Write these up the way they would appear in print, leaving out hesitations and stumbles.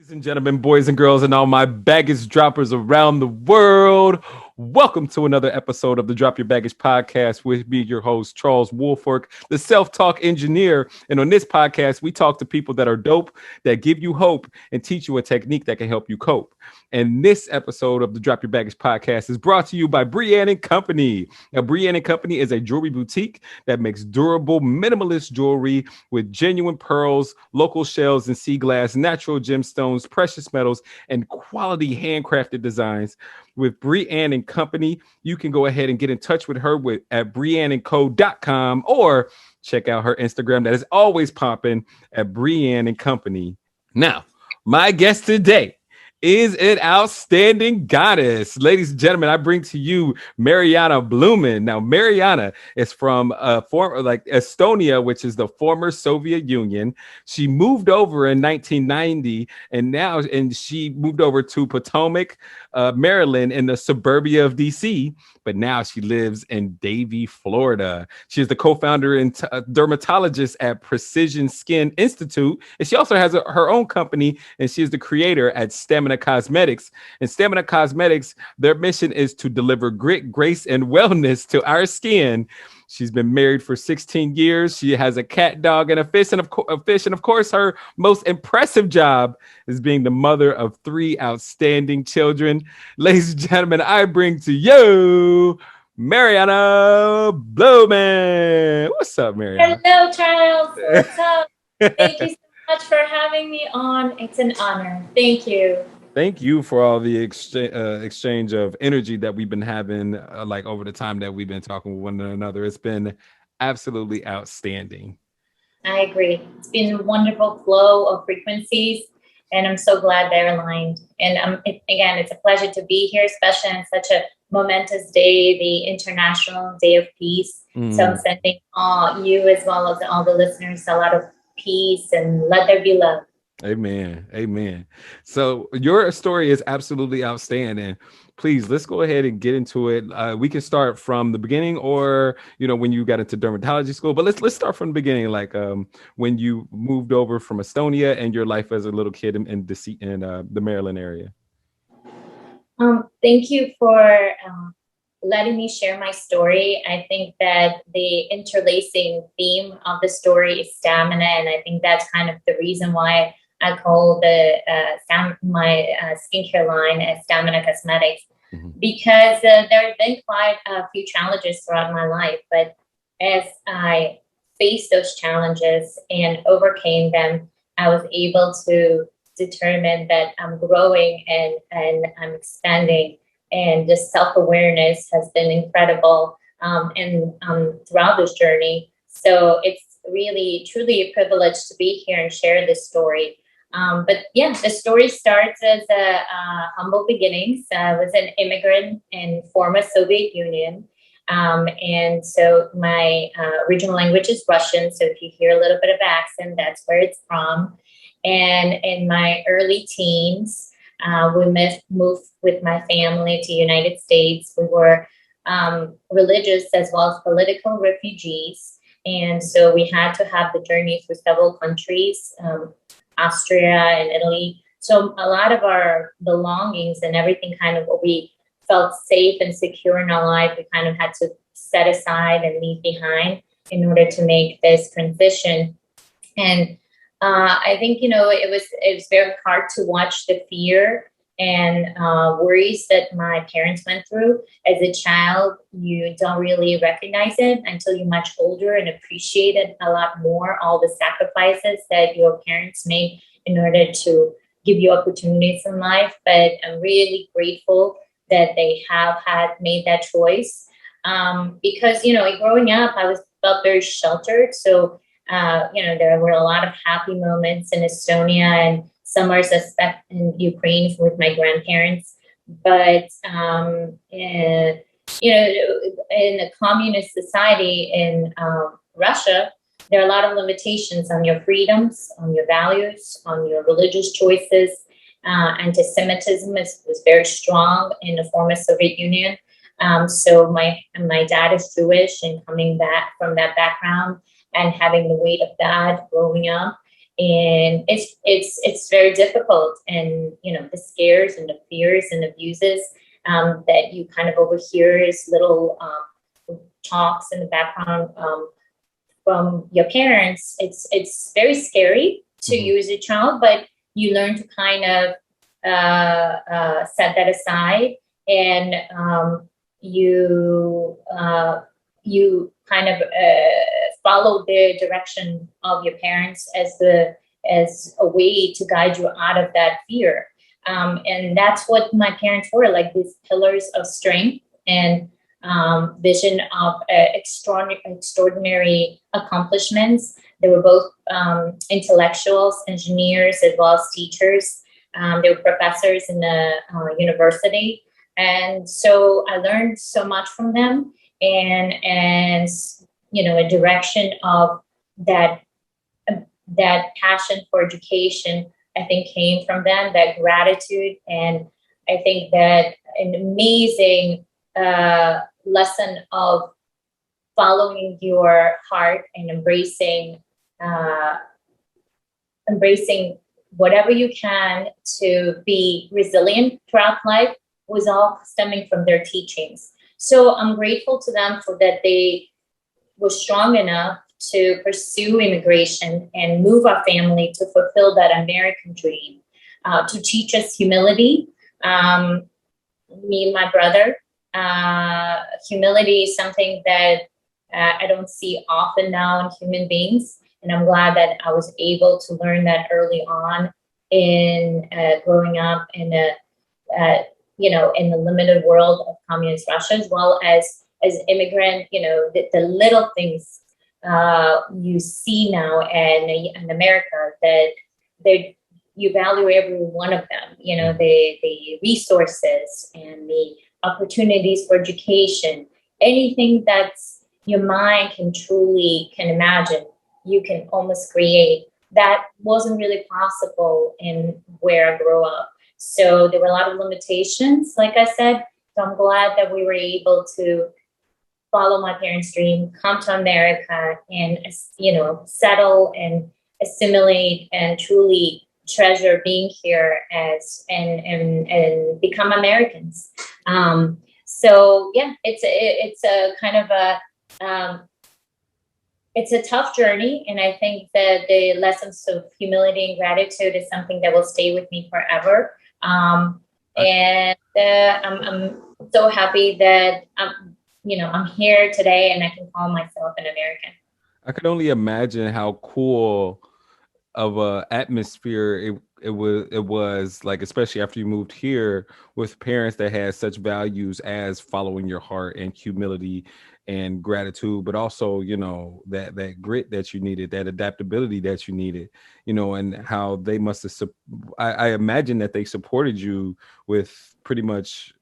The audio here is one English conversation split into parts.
Ladies and gentlemen, boys and girls, and all my baggage droppers around the world, welcome to another episode of the Drop Your Baggage podcast with me, your host, Charles Woolfork, the self-talk engineer. And on this podcast, we talk to people that are dope, that give you hope, and teach you a technique that can help you cope. And this episode of the Drop Your Baggage podcast is brought to you by Brienne and Company. Now, Brienne and Company is a jewelry boutique that makes durable, minimalist jewelry with genuine pearls, local shells and sea glass, natural gemstones, precious metals, and quality handcrafted designs. With Brienne and Company, you can go ahead and get in touch with her at brienneandco.com or check out her Instagram that is always popping at Brienne and Company. Now, my guest today is an outstanding goddess. Ladies and gentlemen, I bring to you Marianna Blyumin. Now, Marianna is from Estonia, which is the former Soviet Union. She moved over in 1990, and she moved over to Potomac, Maryland, in the suburbia of DC. But now she lives in Davie, Florida. She is the co-founder and dermatologist at Precision Skin Institute, and she also has her own company, and she is the creator at Stamina Cosmetics. And Stamina Cosmetics, their mission is to deliver grit, grace, and wellness to our skin. She's been married for 16 years. She has a cat, dog, and a fish. And of course, her most impressive job is being the mother of 3 outstanding children. Ladies and gentlemen, I bring to you Marianna Blyumin. What's up, Marianna? Hello, Charles. What's up? Thank you so much for having me on. It's an honor. Thank you. Thank you for all the exchange of energy that we've been having, like over the time that we've been talking with one another. It's been absolutely outstanding. I agree. It's been a wonderful flow of frequencies, and I'm so glad they're aligned. And again, it's a pleasure to be here, especially on such a momentous day, the International Day of Peace. So I'm sending you as well as all the listeners a lot of peace and let there be love. Amen. Amen. So your story is absolutely outstanding. Please, let's go ahead and get into it. We can start from the beginning, or when you got into dermatology school. But let's start from the beginning, like when you moved over from Estonia and your life as a little kid in the Maryland area. Thank you for letting me share my story. I think that the interlacing theme of the story is stamina, and I think that's kind of the reason why I call my skincare line as Stamina Cosmetics, because there have been quite a few challenges throughout my life. But as I faced those challenges and overcame them, I was able to determine that I'm growing and I'm expanding. And the self-awareness has been incredible and throughout this journey. So it's really, truly a privilege to be here and share this story. But yeah, the story starts as humble beginnings. I was an immigrant in former Soviet Union. And so my original language is Russian. So if you hear a little bit of accent, that's where it's from. And in my early teens, we moved with my family to the United States. We were religious as well as political refugees. And so we had to have the journey through several countries, Austria and Italy. So a lot of our belongings and everything kind of what we felt safe and secure in our life, we kind of had to set aside and leave behind in order to make this transition. And I think, it was very hard to watch the fear and worries that my parents went through. As a child, you don't really recognize it until you're much older and appreciate it a lot more, all the sacrifices that your parents made in order to give you opportunities in life. But I'm really grateful that they have made that choice because, growing up, I felt very sheltered. So there were a lot of happy moments in Estonia and summers in Ukraine with my grandparents. But, in a communist society in Russia, there are a lot of limitations on your freedoms, on your values, on your religious choices. Anti-Semitism was very strong in the former Soviet Union. So my dad is Jewish, and coming back from that background, and having the weight of that growing up. And it's very difficult, and the scares and the fears and abuses that you kind of overhear is little talks in the background from your parents. It's very scary to you as a child, but you learn to kind of set that aside, and you kind of follow the direction of your parents as a way to guide you out of that fear. And that's what my parents were, like these pillars of strength and vision of extraordinary accomplishments. They were both intellectuals, engineers, as well as teachers. They were professors in the university. And so I learned so much from them, and a direction of that passion for education, I think, came from them, that gratitude. And I think that an amazing lesson of following your heart and embracing whatever you can to be resilient throughout life was all stemming from their teachings. So I'm grateful to them for that. They were strong enough to pursue immigration and move our family to fulfill that American dream, to teach us humility. Me and my brother, humility is something that I don't see often now in human beings. And I'm glad that I was able to learn that early on in growing up in in the limited world of communist Russia, as well as immigrant. The little things you see now in America, that you value every one of them. The resources and the opportunities for education, anything that's your mind can imagine, you can almost create. That wasn't really possible in where I grew up. So there were a lot of limitations, like I said. So I'm glad that we were able to follow my parents' dream, come to America, and settle and assimilate and truly treasure being here and become Americans. So yeah, it's a kind of a it's a tough journey, and I think that the lessons of humility and gratitude is something that will stay with me forever. And I'm so happy that I'm here today and I can call myself an American. I could only imagine how cool of a atmosphere it was like, especially after you moved here, with parents that had such values as following your heart and humility and gratitude, but also that grit that you needed, that adaptability that you needed, and how they must have I imagine that they supported you with pretty much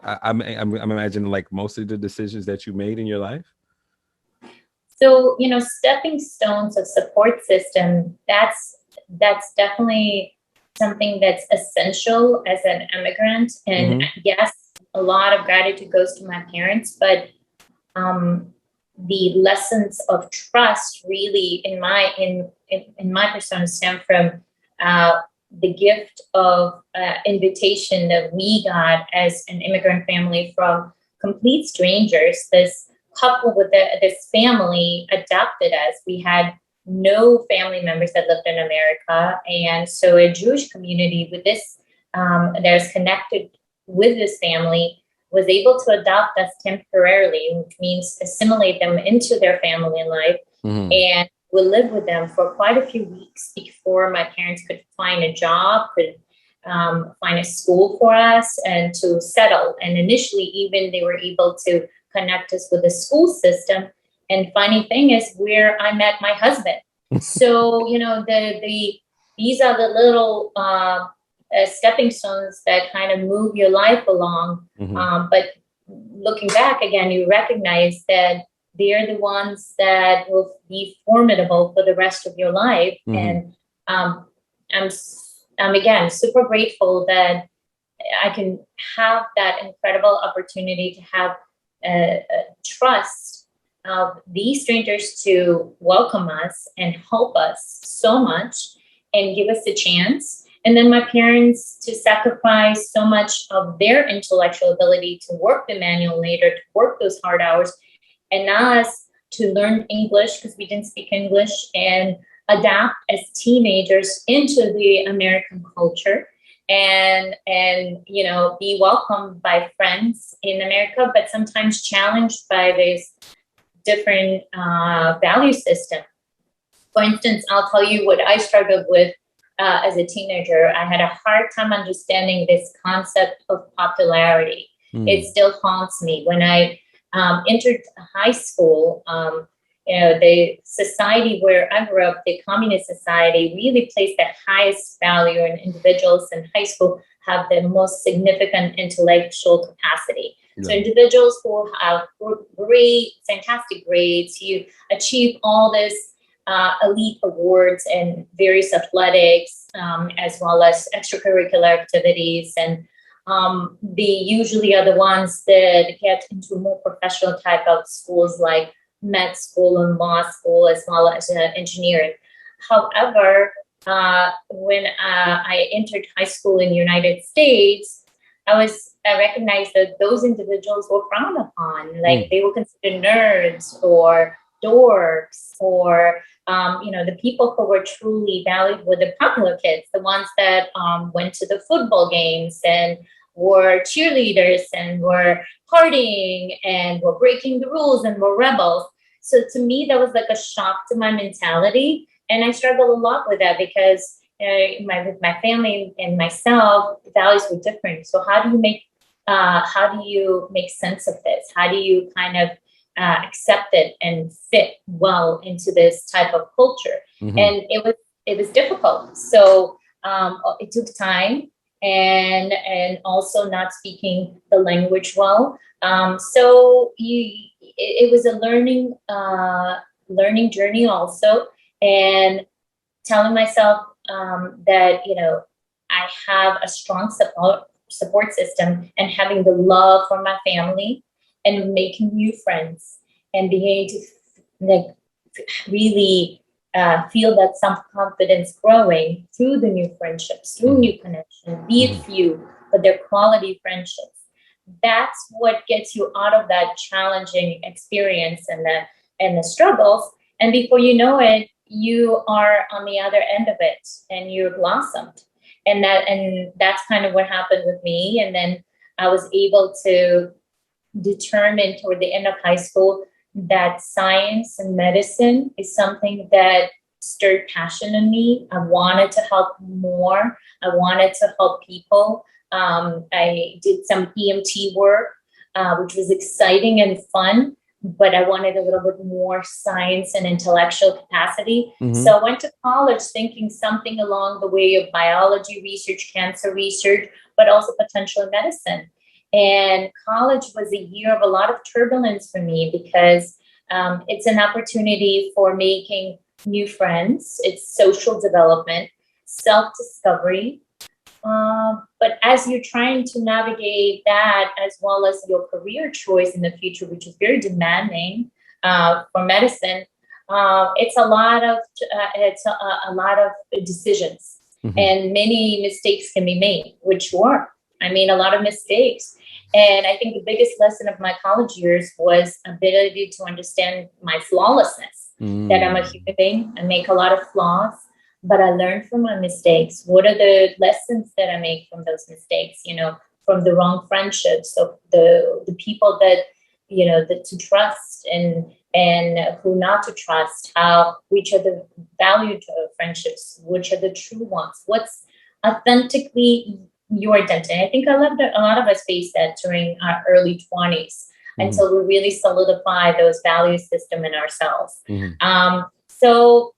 I'm imagining like most of the decisions that you made in your life. So, stepping stones of support system, that's definitely something that's essential as an immigrant. And yes, a lot of gratitude goes to my parents, but the lessons of trust really in my persona stem from the gift of invitation that we got as an immigrant family from complete strangers. This couple with this family adopted us. We had no family members that lived in America. And so a Jewish community with this, that is connected with this family, was able to adopt us temporarily, which means assimilate them into their family life. And we lived with them for quite a few weeks before my parents could find a job, could find a school for us, and to settle. And initially, even they were able to connect us with the school system. And funny thing is where I met my husband. So, these are the little stepping stones that kind of move your life along. But looking back again, you recognize that they're the ones that will be formidable for the rest of your life. And I'm again super grateful that I can have that incredible opportunity to have trust these strangers to welcome us and help us so much and give us a chance. And then my parents to sacrifice so much of their intellectual ability to work the manual labor, to work those hard hours, and us to learn English because we didn't speak English and adapt as teenagers into the American culture and be welcomed by friends in America, but sometimes challenged by this different value system. For instance, I'll tell you what I struggled with as a teenager. I had a hard time understanding this concept of popularity. It still haunts me. When I entered high school, the society where I grew up, the communist society, really placed the highest value in individuals in high school have the most significant intellectual capacity. Yeah. So individuals who have great, fantastic grades, you achieve all this elite awards and various athletics, as well as extracurricular activities. And they usually are the ones that get into more professional type of schools like med school and law school, as well as engineering. However, when I entered high school in the United States, I recognized that those individuals were frowned upon, like they were considered nerds or dorks, or the people who were truly valued were the popular kids, the ones that went to the football games and were cheerleaders and were partying and were breaking the rules and were rebels. So to me, that was like a shock to my mentality. And I struggled a lot with that because with my family and myself, the values were different. So how do you make sense of this? How do you kind of accept it and fit well into this type of culture? Mm-hmm. And it was difficult. So it took time and also not speaking the language well. It was a learning journey also, and telling myself that I have a strong support system, and having the love for my family and making new friends and being able to really feel that self-confidence growing through the new friendships, through new connections, be it few, but they're quality friendships. That's what gets you out of that challenging experience and the struggles. And before you know it, you are on the other end of it and you're blossomed. And that's kind of what happened with me. And then I was able to determine toward the end of high school that science and medicine is something that stirred passion in me. I wanted to help more. I wanted to help people. I did some EMT work, which was exciting and fun, but I wanted a little bit more science and intellectual capacity. Mm-hmm. So I went to college thinking something along the way of biology research, cancer research, but also potential medicine. And college was a year of a lot of turbulence for me because it's an opportunity for making new friends. It's social development, self-discovery. But as you're trying to navigate that, as well as your career choice in the future, which is very demanding for medicine, it's a lot of decisions, mm-hmm. and many mistakes can be made, which were, a lot of mistakes. And I think the biggest lesson of my college years was ability to understand my flawlessness, that I'm a human being. I make a lot of flaws, but I learned from my mistakes. What are the lessons that I make from those mistakes, from the wrong friendships, of the people that, that to trust and who not to trust, which are the valued friendships, which are the true ones, what's authentically your identity. I think a lot of us face that during our early 20s until we really solidify those value system in ourselves. Mm-hmm. So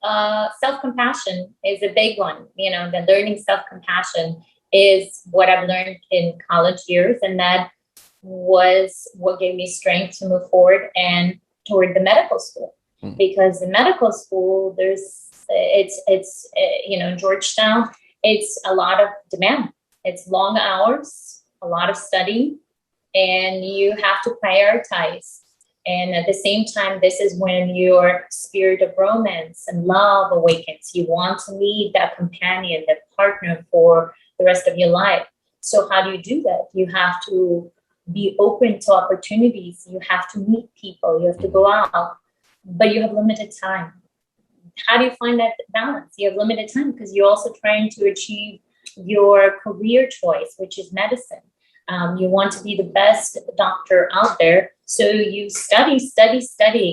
self-compassion is a big one. The learning self-compassion is what I've learned in college years, and that was what gave me strength to move forward and toward the medical school. Mm-hmm. Because in medical school, it's Georgetown, it's a lot of demand. It's long hours, a lot of study, and you have to prioritize. And at the same time, this is when your spirit of romance and love awakens. You want to meet that companion, that partner for the rest of your life. So how do you do that? You have to be open to opportunities. You have to meet people. You have to go out, but you have limited time. How do you find that balance? You have limited time because you're also trying to achieve your career choice, which is medicine. You want to be the best doctor out there. So you study,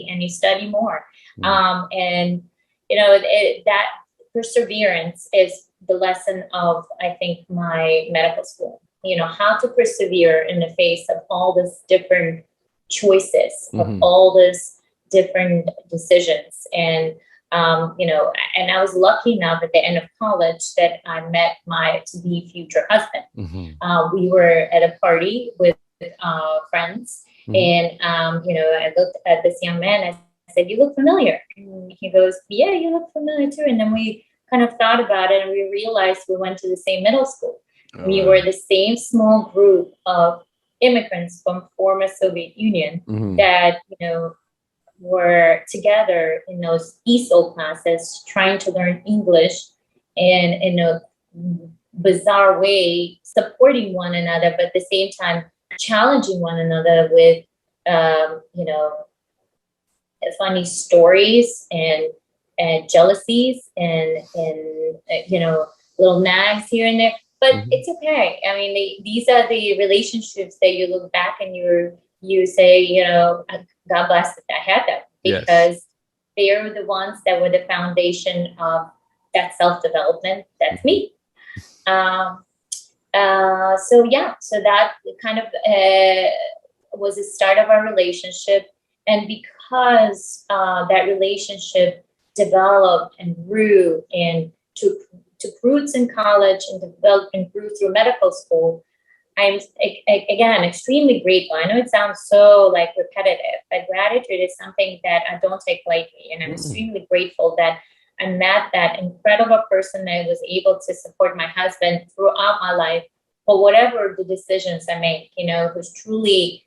and you study more. And, that perseverance is the lesson of, I think, my medical school. How to persevere in the face of all these different choices, of all these different decisions. And, and I was lucky enough at the end of college that I met my to-be future husband. We were at a party with friends, and, I looked at this young man and I said, "You look familiar." And he goes, "Yeah, you look familiar too." And then we kind of thought about it and we realized we went to the same middle school. We were the same small group of immigrants from former Soviet Union that, were together in those ESOL classes trying to learn English and in a bizarre way supporting one another, but at the same time challenging one another with, funny stories and jealousies and little nags here and there. But it's okay. I mean, these are the relationships that you look back and you say, God bless that I had them, because they're the ones that were the foundation of that self-development. That's me. So that kind of was the start of our relationship. And because that relationship developed and grew and took roots in college and developed and grew through medical school, I'm, again, extremely grateful. I know it sounds so repetitive, but gratitude is something that I don't take lightly. And I'm extremely grateful that I met that incredible person that was able to support my husband throughout my life for whatever the decisions I make, who's truly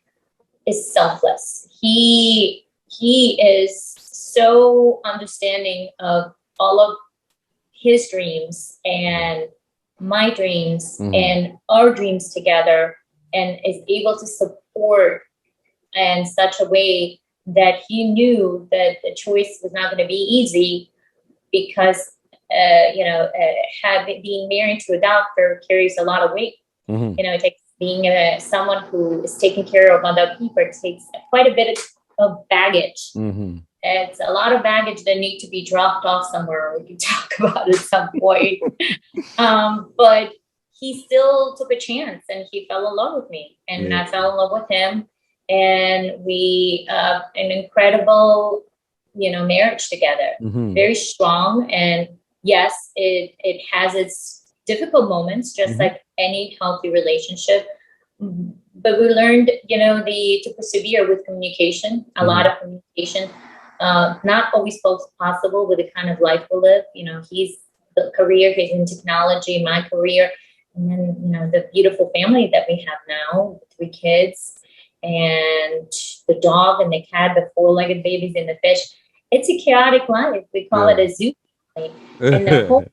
is selfless. He is so understanding of all of his dreams and my dreams and our dreams together, and is able to support in such a way that he knew that the choice was not going to be easy, because being married to a doctor carries a lot of weight. It takes being someone who is taking care of other people. It takes quite a bit of baggage. It's a lot of baggage that need to be dropped off somewhere. We can talk about it at some point. But he still took a chance and he fell in love with me, and I fell in love with him. And we an incredible, marriage together, very strong. And yes, it has its difficult moments, just like any healthy relationship. But we learned, to persevere with communication, a lot of communication. Not always possible with the kind of life we live. He's the career, he's in technology, my career, and then, the beautiful family that we have now, 3 kids, and the dog and the cat, the 4-legged babies and the fish. It's a chaotic life. We call it a zoo family. And the whole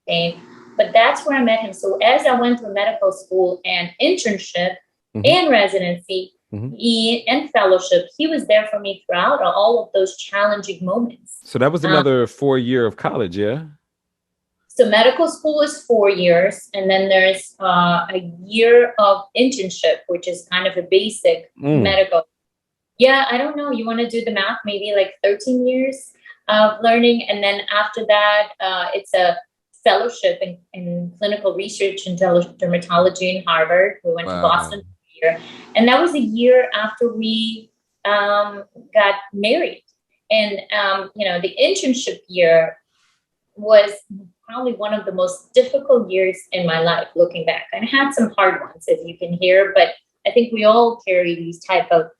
thing. But that's where I met him. So as I went through medical school and internship and residency, and fellowship, he was there for me throughout all of those challenging moments. So that was another 4 year of college, yeah? So medical school is 4 years, and then there's a year of internship, which is kind of a basic medical. Yeah, I don't know. You want to do the math? Maybe 13 years of learning, and then after that, it's a fellowship in clinical research and dermatology in Harvard. We went to Boston. And that was a year after we got married. And, the internship year was probably one of the most difficult years in my life, looking back. And I had some hard ones, as you can hear, but I think we all carry these type of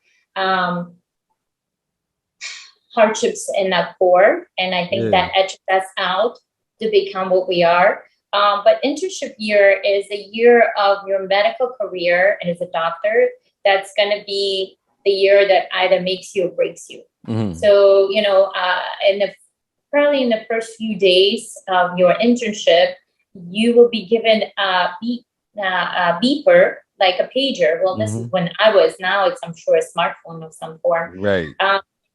hardships in that core. And I think that etches us out to become what we are. But internship year is a year of your medical career, and as a doctor, that's going to be the year that either makes you or breaks you. Mm-hmm. So, probably in the first few days of your internship, you will be given a beeper, like a pager. Well, this is when I was. Now it's, I'm sure, a smartphone of some form. Right.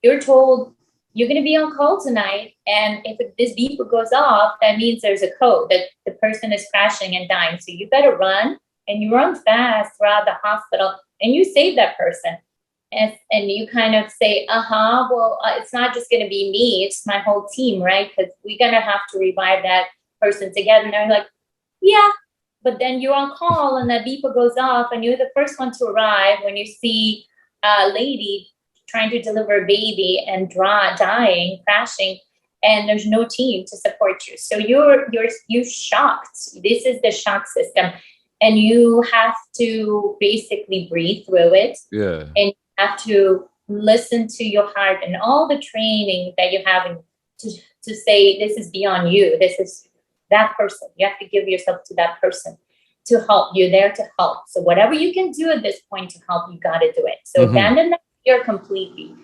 You're told you're going to be on call tonight, and if this beeper goes off, that means there's a code that the person is crashing and dying. So you better run, and you run fast throughout the hospital, and you save that person. And you kind of say, it's not just going to be me, it's my whole team, right? Because we're going to have to revive that person together. And they're like, yeah, but then you're on call and that beeper goes off and you're the first one to arrive when you see a lady trying to deliver a baby and dying, crashing, and there's no team to support you. So you're shocked. This is the shock system. And you have to basically breathe through it. Yeah. And have to listen to your heart and all the training that you're having to say, this is beyond you. This is that person. You have to give yourself to that person to help. You're there to help. So whatever you can do at this point to help, you got to do it. So abandon that fear completely.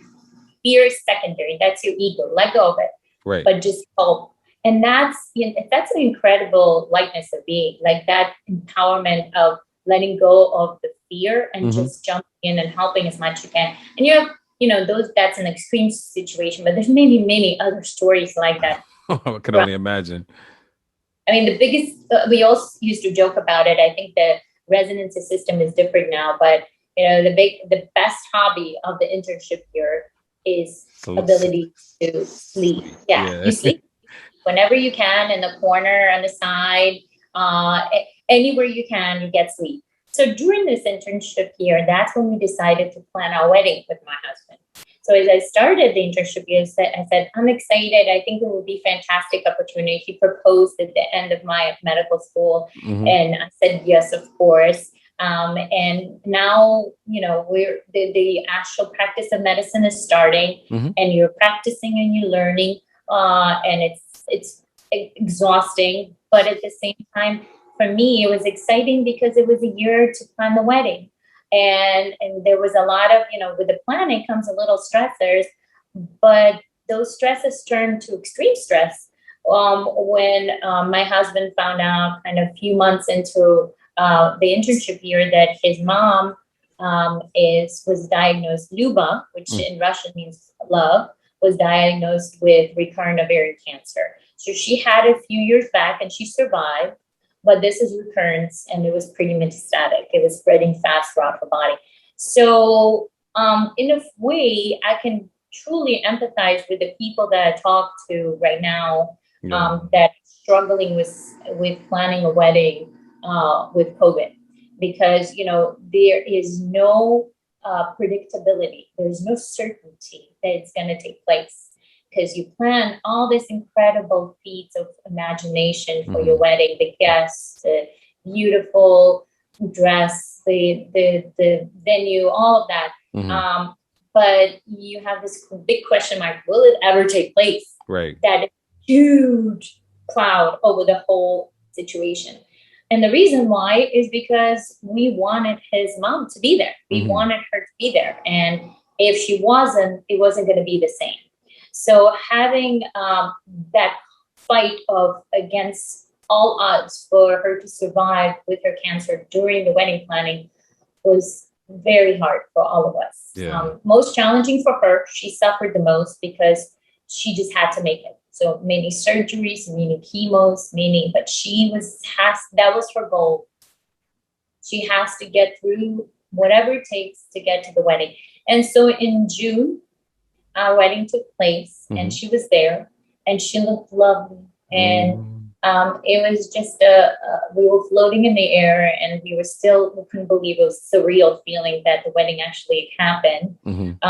Fear is secondary. That's your ego. Let go of it. Right. But just help. And that's an incredible lightness of being, like that empowerment of letting go of the fear and just jumping in and helping as much as you can. And that's an extreme situation, but there's maybe many other stories like that. I can only imagine. I mean, the biggest, we also used to joke about it. I think the residency system is different now, but the best hobby of the internship year is ability to sleep. Yeah. You sleep whenever you can, in the corner, on the side, anywhere you can, you get sleep. So during this internship year, that's when we decided to plan our wedding with my husband. So as I started the internship year, I said, I'm excited. I think it would be a fantastic opportunity. He proposed at the end of my medical school. And I said, yes, of course. And now, we're the actual practice of medicine is starting, and you're practicing and you're learning. And it's exhausting, but at the same time, for me, it was exciting because it was a year to plan the wedding. And there was a lot of, with the planning comes a little stressors, but those stresses turned to extreme stress when my husband found out kind of a few months into the internship year that his mom was diagnosed Luba, which in Russian means love, was diagnosed with recurrent ovarian cancer. So she had it a few years back and she survived. But this is recurrence, and it was pretty metastatic. It was spreading fast throughout her body. So in a way, I can truly empathize with the people that I talk to right now that are struggling with planning a wedding with COVID. Because, there is no predictability. There's no certainty that it's going to take place. Because you plan all this incredible feats of imagination for your wedding, the guests, the beautiful dress, the venue, all of that. But you have this big question mark: will it ever take place? Right. That huge cloud over the whole situation. And the reason why is because we wanted his mom to be there. We wanted her to be there, and if she wasn't, it wasn't going to be the same. So having that fight against all odds for her to survive with her cancer during the wedding planning was very hard for all of us. Yeah. Most challenging for her. She suffered the most because she just had to make it. So many surgeries, many chemos, but that was her goal. She has to get through whatever it takes to get to the wedding. And so in June, our wedding took place, and she was there, and she looked lovely. And it was just we were floating in the air, and we couldn't believe it was a surreal feeling that the wedding actually happened. And,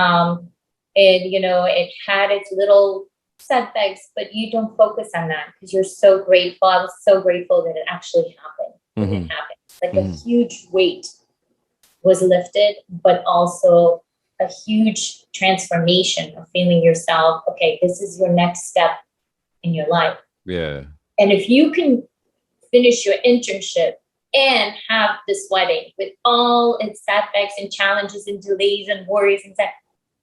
it had its little setbacks, but you don't focus on that because you're so grateful. I was so grateful that it actually happened. It happened. Like a huge weight was lifted, but also a huge transformation of feeling yourself, okay, this is your next step in your life. Yeah. And if you can finish your internship and have this wedding with all its setbacks and challenges and delays and worries and stuff.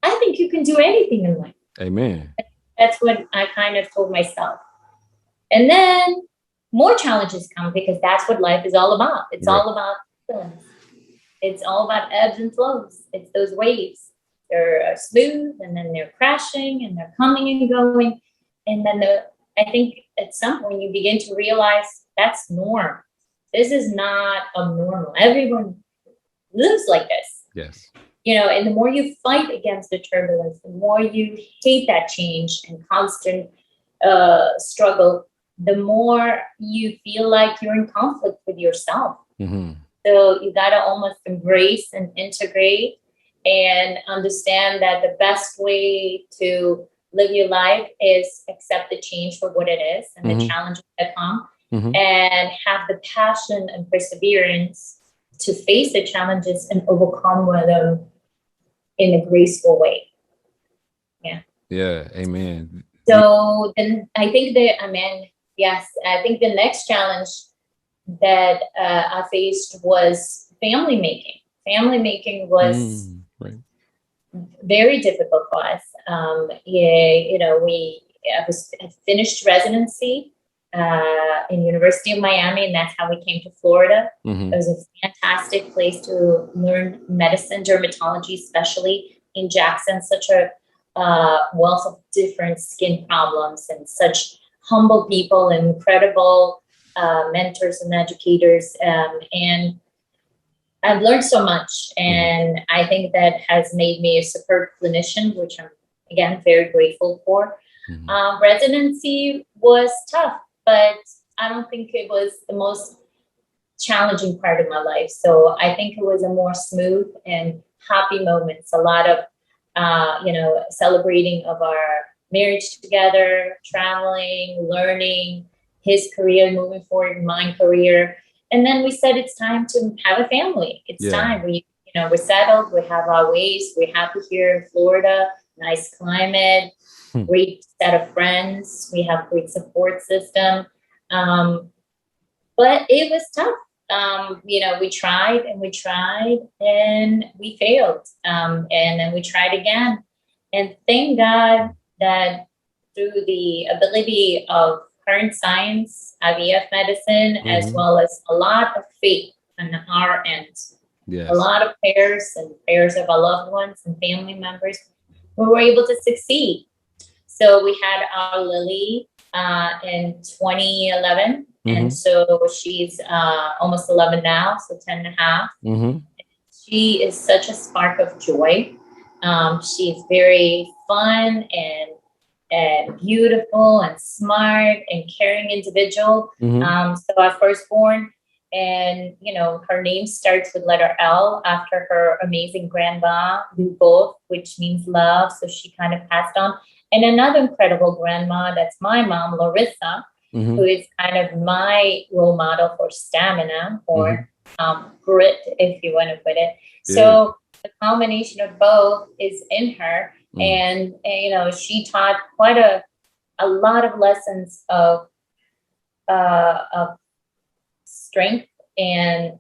I think you can do anything in life. Amen. That's what I kind of told myself. And then more challenges come because that's what life is all about. It's all about feelings. It's all about ebbs and flows. It's those waves. They're smooth and then they're crashing and they're coming and going. And then I think at some point you begin to realize that's norm. This is not abnormal. Everyone lives like this. Yes. And the more you fight against the turbulence, the more you hate that change and constant struggle, the more you feel like you're in conflict with yourself. Mm-hmm. So you got to almost embrace and integrate and understand that the best way to live your life is accept the change for what it is and the challenges that come, and have the passion and perseverance to face the challenges and overcome them in a graceful way. Yeah. Amen. So then I think I think the next challenge that I faced was family making. Family making was very difficult for us. I finished residency in University of Miami, and that's how we came to Florida. It was a fantastic place to learn medicine, dermatology, especially in Jackson, such a wealth of different skin problems and such humble people, incredible mentors and educators. And I've learned so much, and I think that has made me a superb clinician, which I'm, again, very grateful for. Residency was tough, but I don't think it was the most challenging part of my life. So I think it was a more smooth and happy moments, a lot of, celebrating of our marriage together, traveling, learning, his career, moving forward, my career. And then we said, it's time to have a family. It's time. We're settled. We have our ways. We're happy here in Florida. Nice climate, great set of friends. We have great support system. But it was tough. We tried and we failed. And then we tried again. And thank God that through the ability of current science, IVF medicine, as well as a lot of faith on our end, a lot of prayers and prayers of our loved ones and family members, we were able to succeed. So we had our Lily in 2011. And so she's almost 11 now, so 10 and a half. She is such a spark of joy. She's very fun and beautiful and smart and caring individual. So our firstborn, and her name starts with letter L after her amazing grandma, both, which means love. So she kind of passed on. And another incredible grandma, that's my mom, Larissa, who is kind of my role model for stamina or grit, if you want to put it. So the combination of both is in her. And she taught quite a lot of lessons of strength and,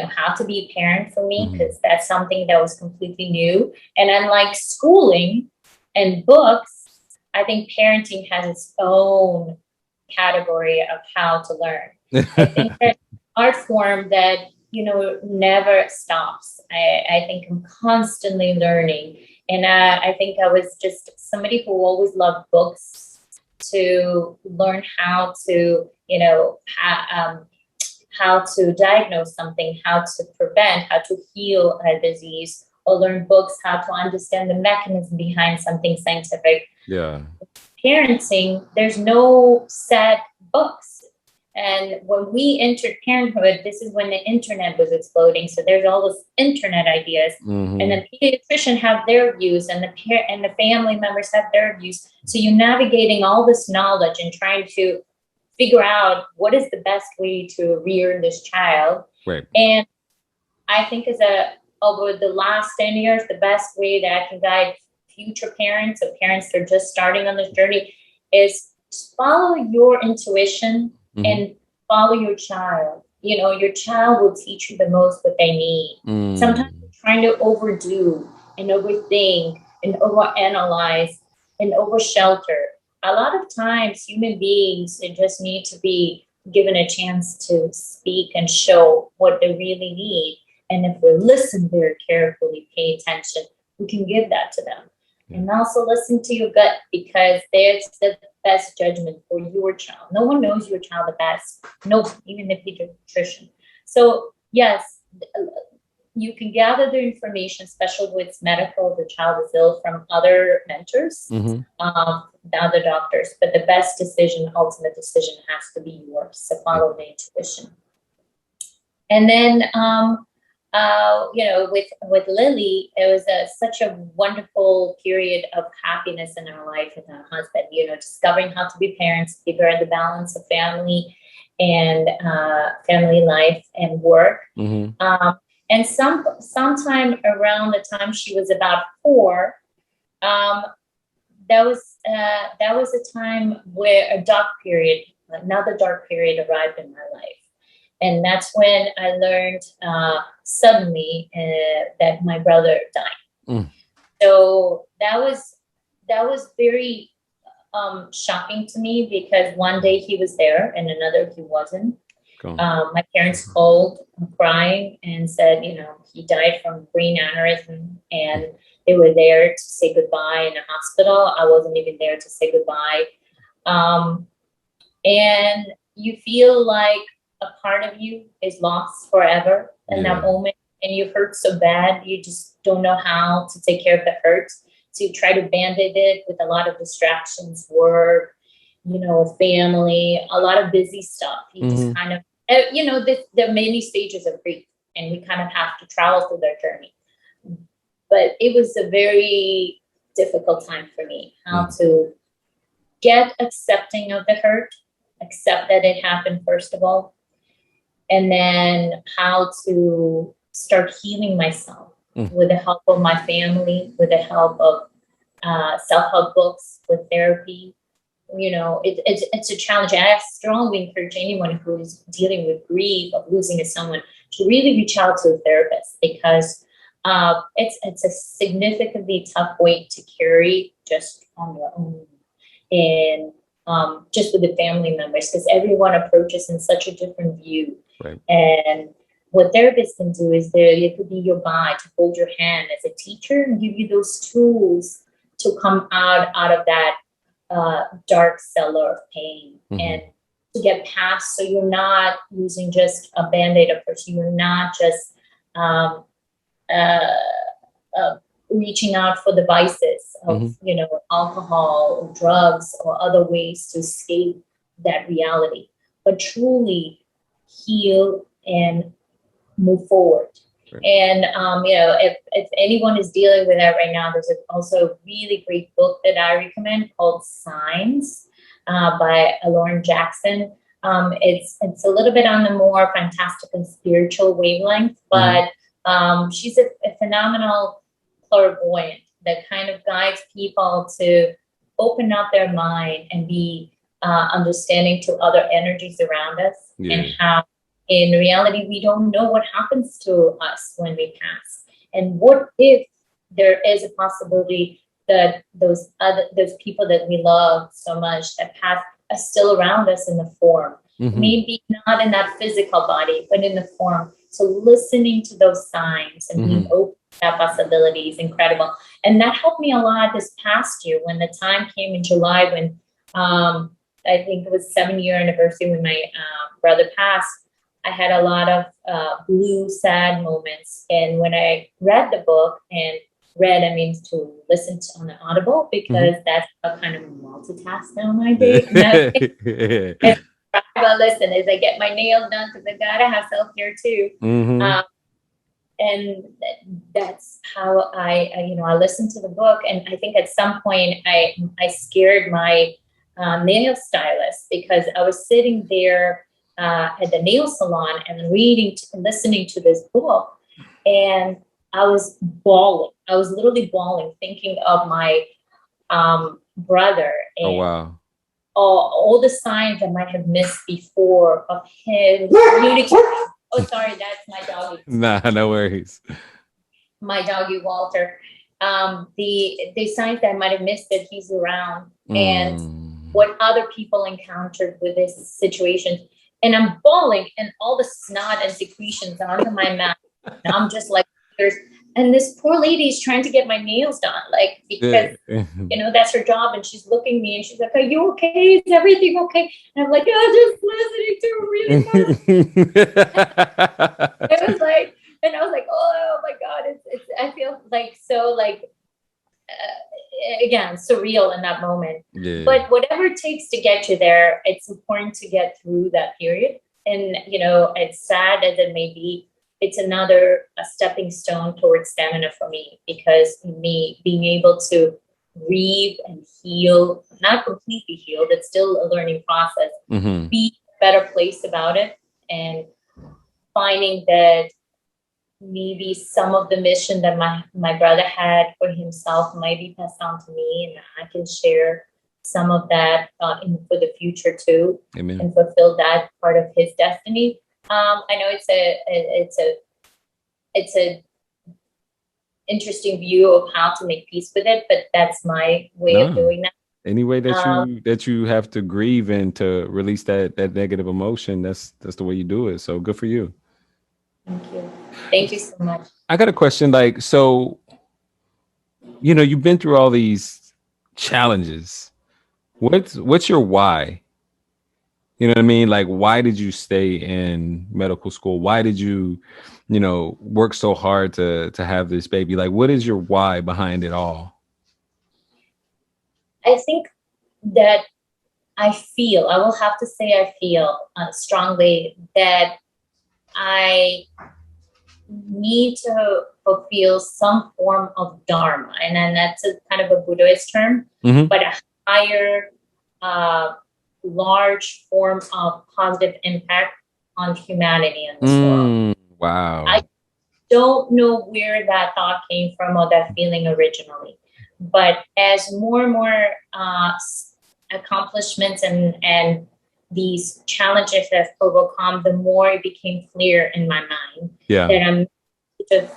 how to be a parent for me, because that's something that was completely new. And unlike schooling and books, I think parenting has its own category of how to learn. I think that art form that, never stops. I think I'm constantly learning. And I think I was just somebody who always loved books to learn how to, how to diagnose something, how to prevent, how to heal a disease, or learn books, how to understand the mechanism behind something scientific. Parenting, there's no set books. And when we entered parenthood, this is when the internet was exploding. So there's all those internet ideas, and the pediatrician have their views, and the family members have their views. So you're navigating all this knowledge and trying to figure out what is the best way to rear this child. And I think over the last 10 years, the best way that I can guide future parents or parents that are just starting on this journey is follow your intuition and follow your child. your child will teach you the most what they need. Sometimes Mm. you're trying to overdo and overthink and overanalyze and overshelter. A lot of times, human beings, they just need to be given a chance to speak and show what they really need. And if we listen very carefully, pay attention, we can give that to them. Yeah. And also listen to your gut, because there's the best judgment for your child. No one knows your child the best. No, even the pediatrician. So yes, you can gather the information, especially with medical, the child is ill, from other mentors, Mm-hmm. the other doctors. But the best decision, ultimate decision, has to be yours. So follow the intuition. And then, with Lily, it was such a wonderful period of happiness in our life with our husband. Discovering how to be parents, figure out the balance of family and family life and work. Mm-hmm. And sometime around the time she was about 4, that was a time where another dark period arrived in my life. And that's when I learned suddenly that my brother died. Mm. So that was very shocking to me, because one day he was there and another he wasn't. My parents called crying and said, he died from brain aneurysm, and they were there to say goodbye in the hospital. I wasn't even there to say goodbye. And you feel like a part of you is lost forever in that moment, and you hurt so bad, you just don't know how to take care of the hurt. So you try to band-aid it with a lot of distractions, work, family, a lot of busy stuff. You just kind of, there are many stages of grief, and we kind of have to travel through their journey. But it was a very difficult time for me, how to get accepting of the hurt, accept that it happened first of all, and then how to start healing myself with the help of my family, with the help of self-help books, with therapy. It's a challenge. I strongly encourage anyone who is dealing with grief of losing someone to really reach out to a therapist, because it's a significantly tough weight to carry just on your own, and just with the family members, because everyone approaches in such a different view. Right. And what therapists can do is it could be your guide to hold your hand as a teacher and give you those tools to come out of that dark cellar of pain, and to get past, so you're not using just a band-aid approach. You're not just reaching out for the vices of alcohol or drugs or other ways to escape that reality, but truly heal and move forward. Right. And if anyone is dealing with that right now, there's also a really great book that I recommend called Signs by Lauren Jackson. It's a little bit on the more fantastic and spiritual wavelength, but she's a phenomenal clairvoyant that kind of guides people to open up their mind and be understanding to other energies around us, and how in reality we don't know what happens to us when we pass, and what if there is a possibility that those people that we love so much that pass are still around us in the form, maybe not in that physical body, but in the form. So listening to those signs and being open to that possibility is incredible. And that helped me a lot this past year when the time came in July when I think it was 7-year anniversary when my brother passed. I had a lot of blue, sad moments. And when I read the book, and I mean to listen to on the Audible, because that's a kind of multitask now I do. But listen, as I get my nails done, because I gotta have self-care too. And that's how I listened to the book. And I think at some point I scared my nail stylist, because I was sitting there at the nail salon and listening to this book, and I was bawling. I was literally bawling, thinking of my brother. And oh wow! all the signs I might have missed before of him communicating. Oh, sorry, that's my doggy. Nah, no worries. My doggy Walter. The signs that I might have missed that he's around, and what other people encountered with this situation. And I'm bawling, and all the snot and secretions onto my mouth. And I'm just like, and this poor lady is trying to get my nails done, like, because that's her job. And she's looking at me and she's like, "Are you okay? Is everything okay?" And I'm like, "Oh, just listening to really." It was like, and I was like, "Oh my God, it's I feel like so like again surreal in that moment." Yeah. But whatever it takes to get you there, it's important to get through that period. And it's sad as it may be, it's another stepping stone towards stamina for me, because me being able to grieve and heal, not completely healed, it's still a learning process, be a better place about it, and finding that maybe some of the mission that my brother had for himself might be passed on to me, and I can share some of that for the future too. Amen. And fulfill that part of his destiny. I know it's a interesting view of how to make peace with it, but that's my way of doing that. Any way that you have to grieve and to release that negative emotion, that's the way you do it. So good for you. Thank you so much. I got a question. Like, so you've been through all these challenges. What's your why? You know what I mean? Like, why did you stay in medical school? Why did you, work so hard to have this baby? Like, what is your why behind it all? I think that I will have to say I feel strongly that I need to fulfill some form of dharma. And then that's a kind of a Buddhist term, but a higher, large form of positive impact on humanity in this world. Wow. I don't know where that thought came from or that feeling originally, but as more and more accomplishments and these challenges have overcome, the more it became clear in my mind that I'm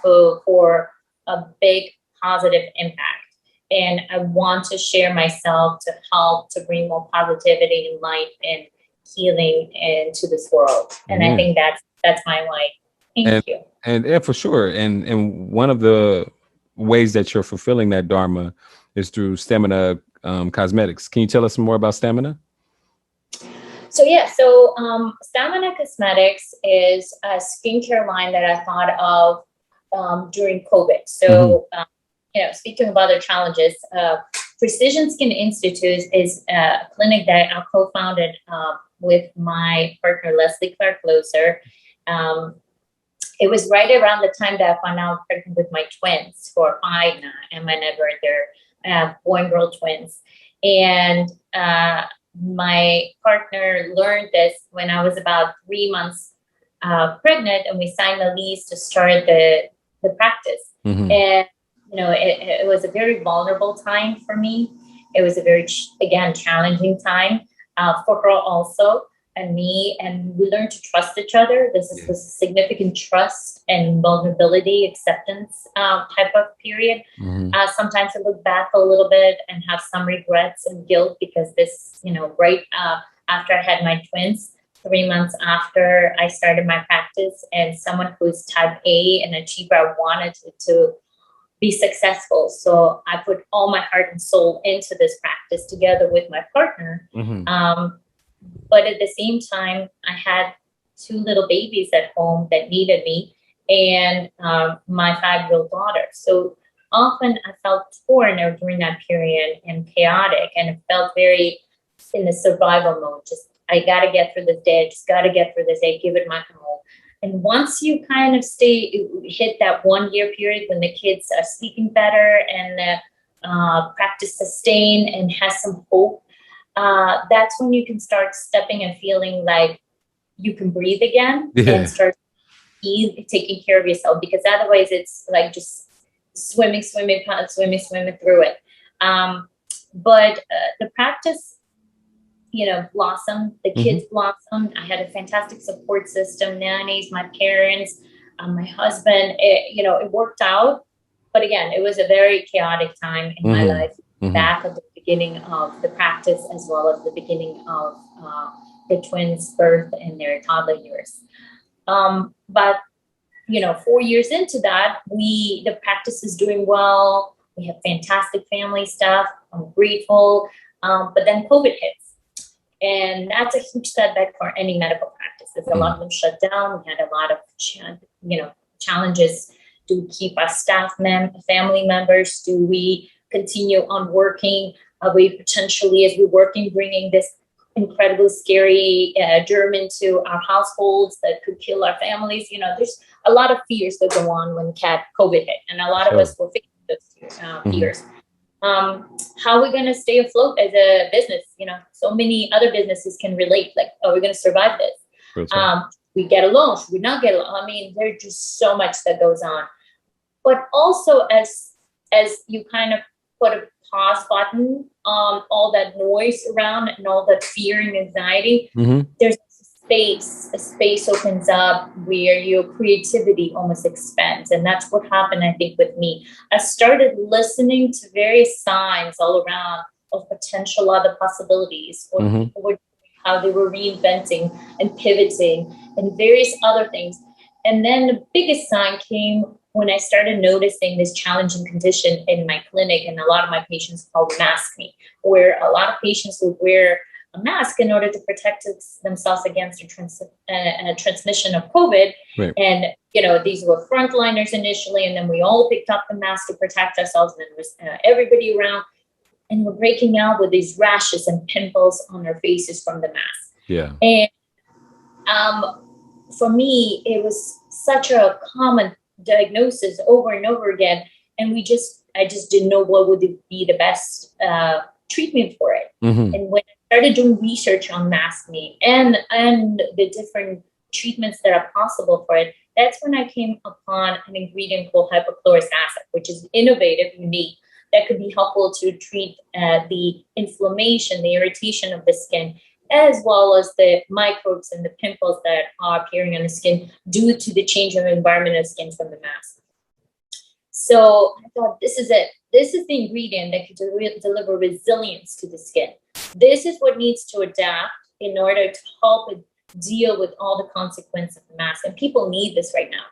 for a big positive impact. And I want to share myself to help to bring more positivity and light and healing into this world. And I think that's my why. Thank you. And yeah, for sure. And one of the ways that you're fulfilling that dharma is through Stamina Cosmetics. Can you tell us more about Stamina? So Stamina Cosmetics is a skincare line that I thought of during COVID. So, speaking of other challenges, Precision Skin Institute is a clinic that I co-founded with my partner, Leslie Clark-Loser. It was right around the time that I found out pregnant with my twins, who are 5 now, Emma and Edward. They're boy and girl twins. And my partner learned this when I was about 3 months pregnant, and we signed the lease to start the practice. And it was a very vulnerable time for me. It was a very challenging time for her also, and me, and we learned to trust each other. This is a significant trust and vulnerability acceptance type of period. Sometimes I look back a little bit and have some regrets and guilt, because this, right after I had my twins, 3 months after I started my practice, and someone who's type A and achiever, I wanted to be successful. So I put all my heart and soul into this practice together with my partner. But at the same time, I had 2 little babies at home that needed me, and my 5-year-old daughter. So often I felt torn during that period and chaotic, and it felt very in the survival mode. Just, I got to get through this day. I just got to get through this day, give it my all. And once you kind of hit that 1-year period when the kids are sleeping better and the practice sustain and has some hope, that's when you can start stepping and feeling like you can breathe again and start taking care of yourself. Because otherwise it's like just swimming through it. But the practice blossomed. The kids blossomed. I had a fantastic support system, nannies, my parents, my husband. It worked out. But again, it was a very chaotic time in my life, back at the beginning of the practice, as well as the beginning of the twins' birth and their toddler years. But 4 years into that, the practice is doing well. We have fantastic family staff. I'm grateful. But then COVID hits. And that's a huge setback for any medical practices. A lot of them shut down. We had a lot of, challenges to keep our staff family members. Do we continue on working? Are we potentially, as we're working, bringing this incredibly scary germ into our households that could kill our families? There's a lot of fears that go on when COVID hit. And a lot of us were facing those fears. How are we going to stay afloat as a business? So many other businesses can relate. Like, are we going to survive this? We get a loan? Should we not get a loan? I mean, there's just so much that goes on. But also, as you kind of put a pause button on all that noise around and all that fear and anxiety, there's a space opens up where your creativity almost expands. And that's what happened, I think, with me. I started listening to various signs all around of potential other possibilities, or people were, how they were reinventing and pivoting and various other things. And then the biggest sign came when I started noticing this challenging condition in my clinic, and a lot of my patients called maskne, where a lot of patients would wear a mask in order to protect themselves against a transmission of COVID. Right. And, these were frontliners initially, and then we all picked up the mask to protect ourselves, and then was everybody around. And we're breaking out with these rashes and pimples on our faces from the mask. Yeah. And for me, it was such a common diagnosis over and over again. And I just didn't know what would be the best treatment for it. And when I started doing research on maskne and the different treatments that are possible for it, that's when I came upon an ingredient called hypochlorous acid, which is innovative, unique, that could be helpful to treat the inflammation, the irritation of the skin, as well as the microbes and the pimples that are appearing on the skin due to the change of environment of skin from the mask. So I thought, this is it. This is the ingredient that could deliver resilience to the skin. This is what needs to adapt in order to help it deal with all the consequences of the mask. And people need this right now.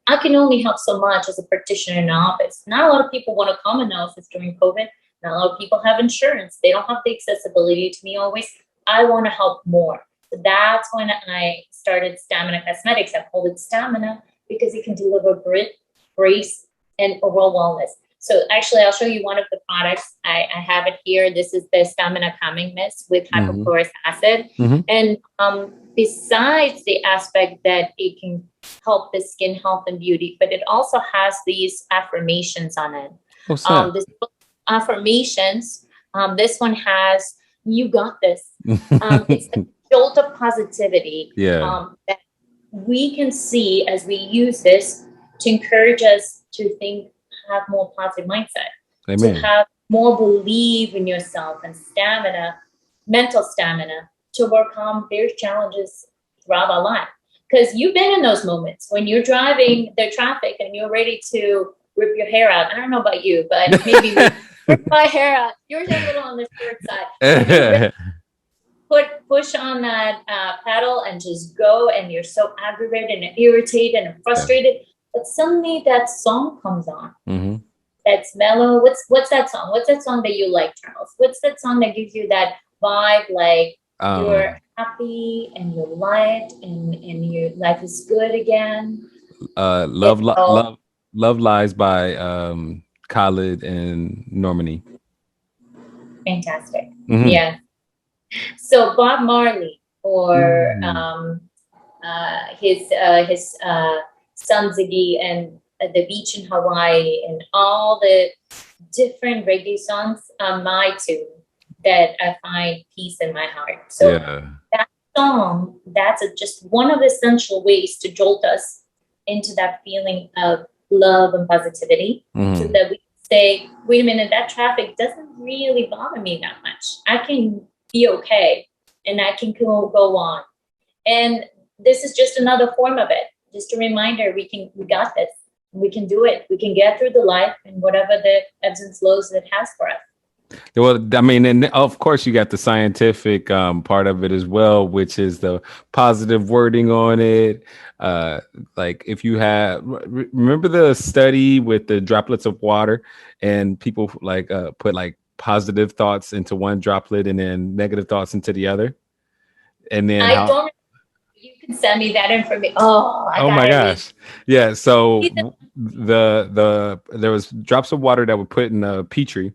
I can only help so much as a practitioner in the office. Not a lot of people want to come in the office during COVID. Not a lot of people have insurance. They don't have the accessibility to me always. I want to help more. So that's when I started Stamina Cosmetics. I called it Stamina because it can deliver grit, grace, and overall wellness. So actually, I'll show you one of the products. I have it here. This is the Stamina Calming Mist with hypochlorous acid. And besides the aspect that it can help the skin health and beauty, but it also has these affirmations on it. This affirmations, this one has, you got this. It's a jolt of positivity that we can see as we use this to encourage us to have more positive mindset, Amen. To have more belief in yourself and stamina, mental stamina to overcome various challenges throughout our life. Because you've been in those moments when you're driving the traffic and you're ready to rip your hair out. I don't know about you, but maybe rip my hair out. Yours are a little on the short side. Push on that pedal and just go, and you're so aggravated and irritated and frustrated. Yeah. But suddenly that song comes on. That's mellow. What's that song? What's that song that you like, Charles? What's that song that gives you that vibe, like you're happy and you're light and your life is good again? Love Lies by Khalid and Normani. Fantastic. Yeah. So Bob Marley or his son Ziggy and the beach in Hawaii and all the different reggae songs are my tune that I find peace in my heart. So that song, that's just one of the essential ways to jolt us into that feeling of love and positivity, so that we say, wait a minute, that traffic doesn't really bother me that much. I can be okay and I can go on. And this is just another form of it. Just a reminder, we got this. We can do it. We can get through the life and whatever the ebbs and flows it has for us. Well, I mean, and of course, you got the scientific part of it as well, which is the positive wording on it. Uh, like if you have, remember the study with the droplets of water, and people like put like positive thoughts into one droplet and then negative thoughts into the other, and then I how? don't. You can send me that information. Oh, I Oh my gotta read. gosh, yeah. So there was drops of water that were put in a petri,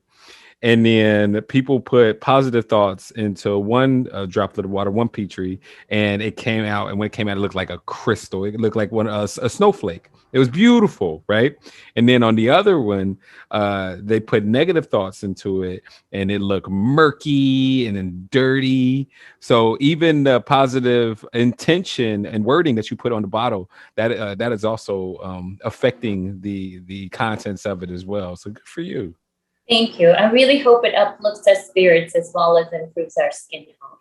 and then people put positive thoughts into one droplet of water, one petri, and it came out. And when it came out, it looked like a crystal. It looked like a snowflake. It was beautiful, right? And then on the other one, they put negative thoughts into it, and it looked murky and then dirty. So even the positive intention and wording that you put on the bottle, that is also affecting the contents of it as well. So good for you. Thank you. I really hope it uplifts our spirits as well as improves our skin health.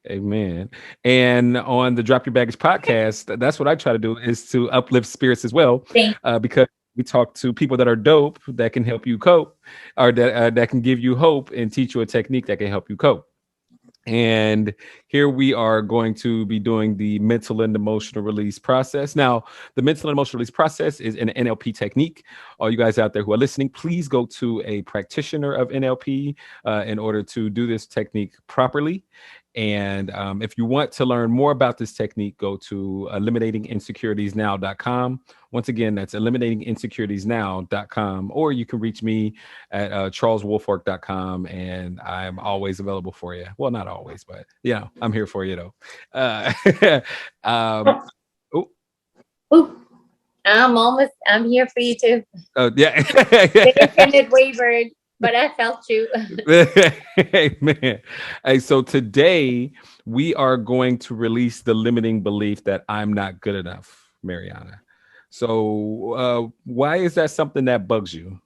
Amen. And on the Drop Your Baggage podcast, that's what I try to do, is to uplift spirits as well, Thank because we talk to people that are dope, that can help you cope, or that can give you hope and teach you a technique that can help you cope. And here we are going to be doing the mental and emotional release process. Now, the mental and emotional release process is an NLP technique. All you guys out there who are listening, please go to a practitioner of NLP in order to do this technique properly. And if you want to learn more about this technique, go to eliminatinginsecuritiesnow.com. Once again, that's eliminatinginsecuritiesnow.com, or you can reach me at charleswoolfork.com, and I'm always available for you. Well, not always, but yeah, I'm here for you though. you. Ooh, I'm here for you too. Yeah. The internet wavered, but I felt you. Hey, man. Hey, so today we are going to release the limiting belief that I'm not good enough, Marianna. So why is that something that bugs you?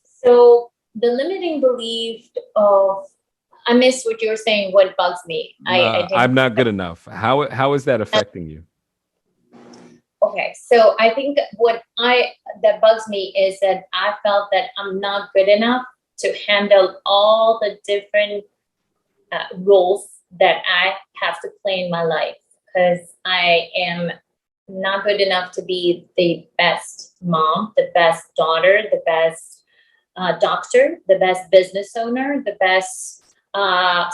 So the limiting belief of, I missed what you were saying. What bugs me? I didn't. I'm not good enough. How is that affecting you? Okay, so I think that bugs me is that I felt that I'm not good enough to handle all the different roles that I have to play in my life, because I am not good enough to be the best mom, the best daughter, the best doctor, the best business owner, the best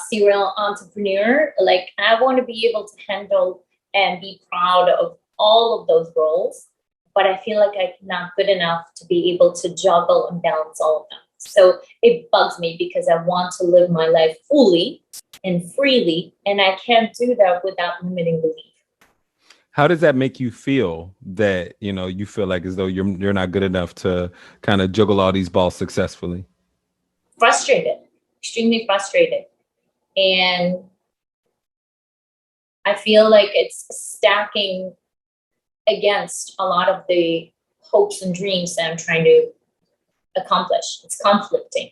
serial entrepreneur. Like, I want to be able to handle and be proud of all of those roles, but I feel like I'm not good enough to be able to juggle and balance all of them. So it bugs me because I want to live my life fully and freely, and I can't do that without limiting belief. How does that make you feel, that you feel like as though you're not good enough to kind of juggle all these balls successfully? Frustrated, extremely frustrated. And I feel like it's stacking against a lot of the hopes and dreams that I'm trying to accomplish. It's conflicting.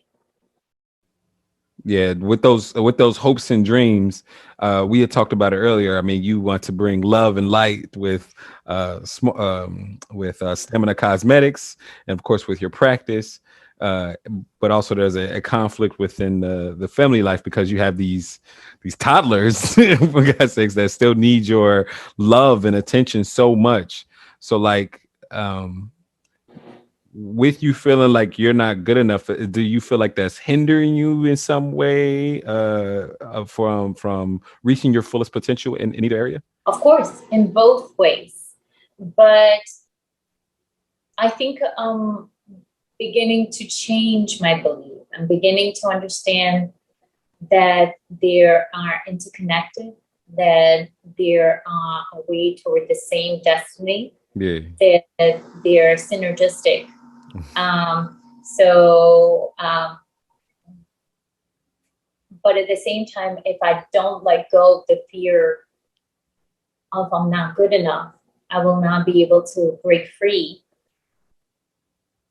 Yeah, with those hopes and dreams, we had talked about it earlier. I mean, you want to bring love and light with Stamina Cosmetics, and of course with your practice. But also there's a conflict within the family life, because you have these toddlers, for God's sakes, that still need your love and attention so much. So like, with you feeling like you're not good enough, do you feel like that's hindering you in some way from reaching your fullest potential in either area? Of course, in both ways. But I think beginning to change my belief. I'm beginning to understand that there are interconnected, that there are a way toward the same destiny, Yeah. that they're synergistic. But at the same time, if I don't let go of the fear of I'm not good enough, I will not be able to break free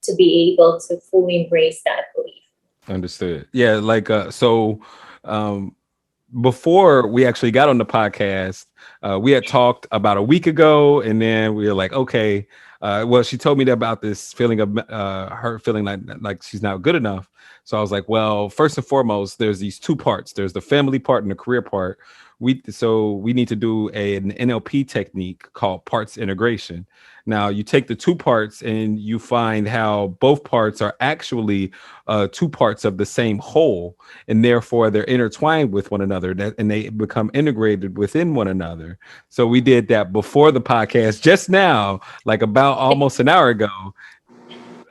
to be able to fully embrace that belief. Understood. Yeah, like um before we actually got on the podcast, we had talked about a week ago, and then we were like, okay, well, she told me about this feeling of her feeling like she's not good enough. So I was like, well, first and foremost, there's these two parts. There's the family part and the career part. We need to do an NLP technique called parts integration. Now, you take the two parts and you find how both parts are actually two parts of the same whole, and therefore they're intertwined with one another, and they become integrated within one another. So we did that before the podcast just now, like about almost an hour ago.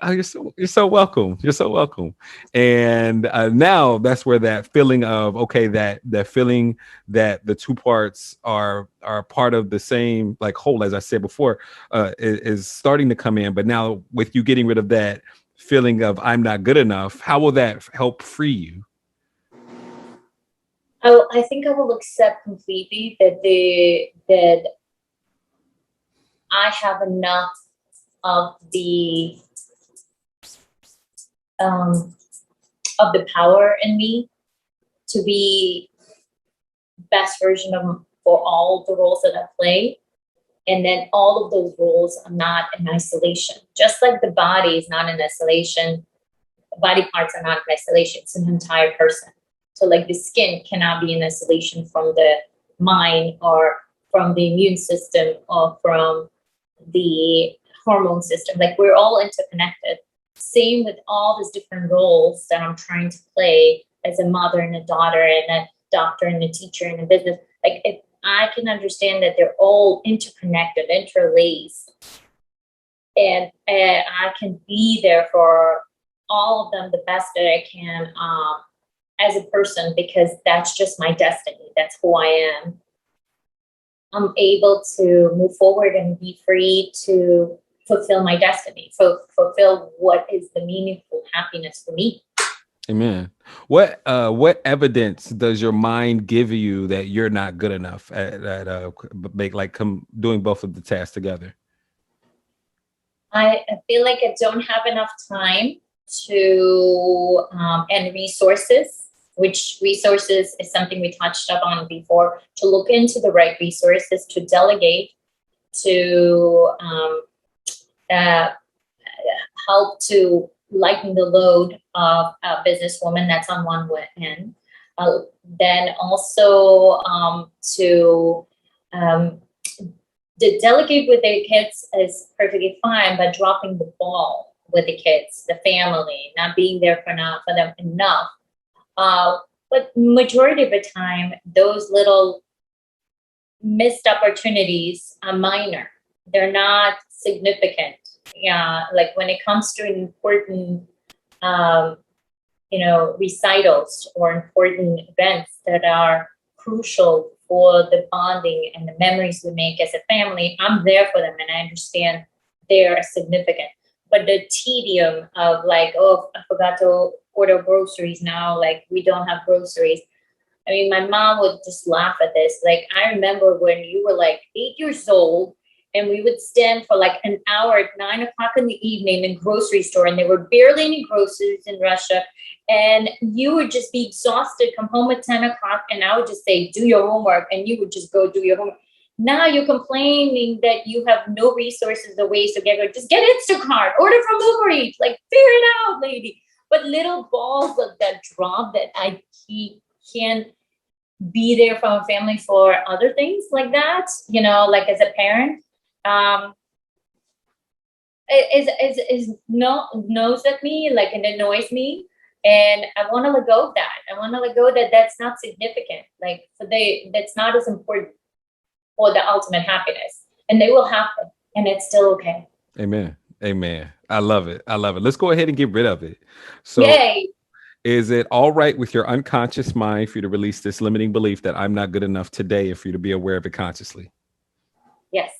Oh, you're so welcome. You're so welcome. And now that's where that feeling of, okay, that feeling that the two parts are part of the same like whole, as I said before, is starting to come in. But now with you getting rid of that feeling of I'm not good enough, how will that help free you? I think I will accept completely that I have enough of um, the power in me to be best version of for all the roles that I play. And then all of those roles are not in isolation. Just like the body is not in isolation, the body parts are not in isolation. It's an entire person. So like the skin cannot be in isolation from the mind or from the immune system or from the hormone system. Like we're all interconnected. Same with all these different roles that I'm trying to play as a mother and a daughter and a doctor and a teacher and a business. Like if I can understand that they're all interconnected, interlaced, and I can be there for all of them the best that I can as a person, because that's just my destiny. That's who I am. I'm able to move forward and be free to fulfill my destiny, fulfill what is the meaningful happiness for me. Amen. What evidence does your mind give you that you're not good enough at make like come doing both of the tasks together? I feel like I don't have enough time to and resources, which resources is something we touched up on before, to look into the right resources, to delegate, to uh, help to lighten the load of a businesswoman. That's on one end. Then also to the delegate with their kids is perfectly fine, but dropping the ball with the kids, the family, not being there for them enough. But majority of the time, those little missed opportunities are minor. They're not significant. Yeah, like when it comes to important, um, recitals or important events that are crucial for the bonding and the memories we make as a family, I'm there for them and I understand they're significant. But the tedium of like, oh, I forgot to order groceries now, like we don't have groceries. I mean, my mom would just laugh at this. Like, I remember when you were like 8 years old and we would stand for like an hour at 9 o'clock in the evening in the grocery store, and there were barely any groceries in Russia. And you would just be exhausted, come home at 10 o'clock, and I would just say, do your homework. And you would just go do your homework. Now you're complaining that you have no resources or ways to get it. Just get Instacart, order from Uber Eats, like figure it out, lady. But little balls of that drop that I keep can be there from a family for other things like that, like as a parent, is no knows at me, like, and annoys me. And I want to let go of that. I want to let go that that's not significant. Like that's not as important for the ultimate happiness. And they will happen and it's still okay. Amen. Amen. I love it. I love it. Let's go ahead and get rid of it. So, Yay. is it all right with your unconscious mind for you to release this limiting belief that I'm not good enough today, and for you to be aware of it consciously? Yes.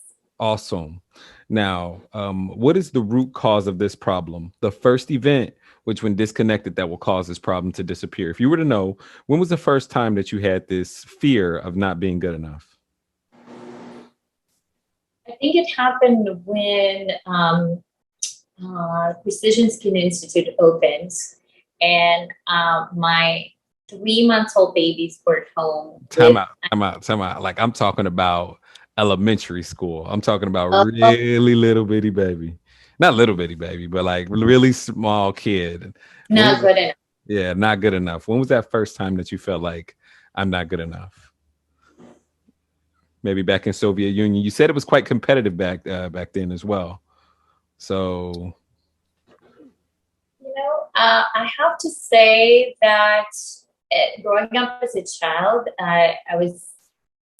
Awesome. Now, what is the root cause of this problem? The first event, which when disconnected, that will cause this problem to disappear. If you were to know, when was the first time that you had this fear of not being good enough? I think it happened when Precision Skin Institute opens. and my 3-month-old babies were home. Time out. Like I'm talking about elementary school. I'm talking about Uh, really little bitty baby. Not little bitty baby, but like really small kid. When Not was it? good enough. Yeah, not good enough. When was that first time that you felt like I'm not good enough? Maybe back in Soviet Union. You said it was quite competitive back then as well. So, I have to say that growing up as a child, I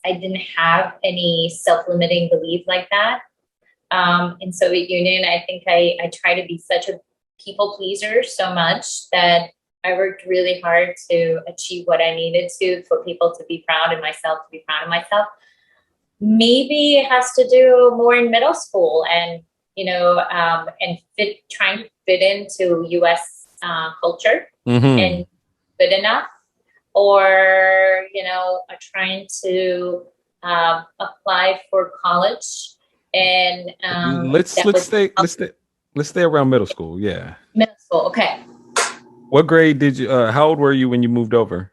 didn't have any self-limiting belief like that. In Soviet Union, I think I tried to be such a people pleaser so much that I worked really hard to achieve what I needed to for people to be proud of myself, to be proud of myself. Maybe it has to do more in middle school and, trying to fit into US culture and good enough, or, trying to apply for college. And let's stay around middle school. Yeah. middle school. Okay. What grade did you? How old were you when you moved over?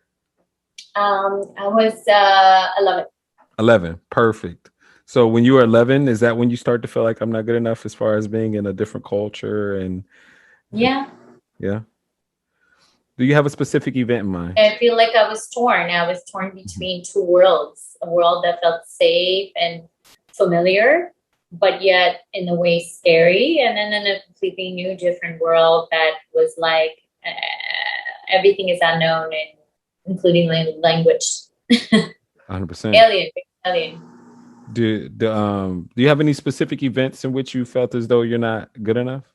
I was 11. 11. Perfect. So when you were 11, is that when you start to feel like I'm not good enough as far as being in a different culture? And Yeah. yeah. Do you have a specific event in mind? I feel like I was torn. I was torn between two worlds, a world that felt safe and familiar, but yet in a way scary. And then in a completely new, different world that was like everything is unknown, and including language. 100%. Alien. Do you have any specific events in which you felt as though you're not good enough?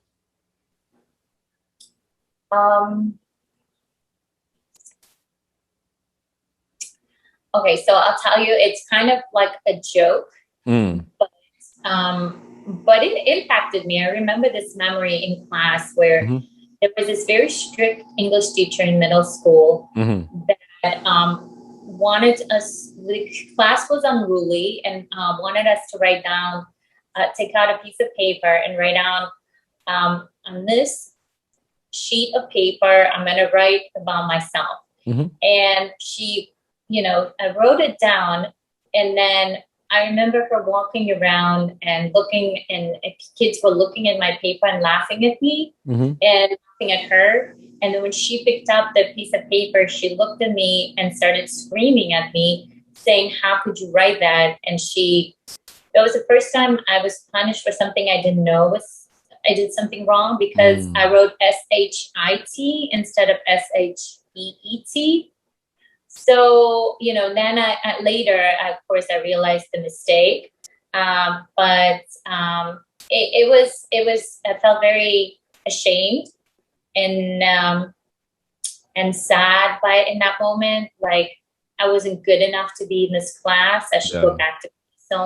Okay, so I'll tell you, it's kind of like a joke, but it impacted me. I remember this memory in class where there was this very strict English teacher in middle school that wanted us, the class was unruly, and wanted us to write down, take out a piece of paper and write down, on this sheet of paper, I'm going to write about myself. And she, I wrote it down, and then I remember her walking around and looking, and kids were looking at my paper and laughing at me and laughing at her. And then when she picked up the piece of paper, she looked at me and started screaming at me, saying, "How could you write that?" And that was the first time I was punished for something I didn't know I did something wrong, because I wrote SHIT instead of SHEET. So, then later, of course, I realized the mistake. But I felt very ashamed and sad by it in that moment. Like, I wasn't good enough to be in this class. I should go back to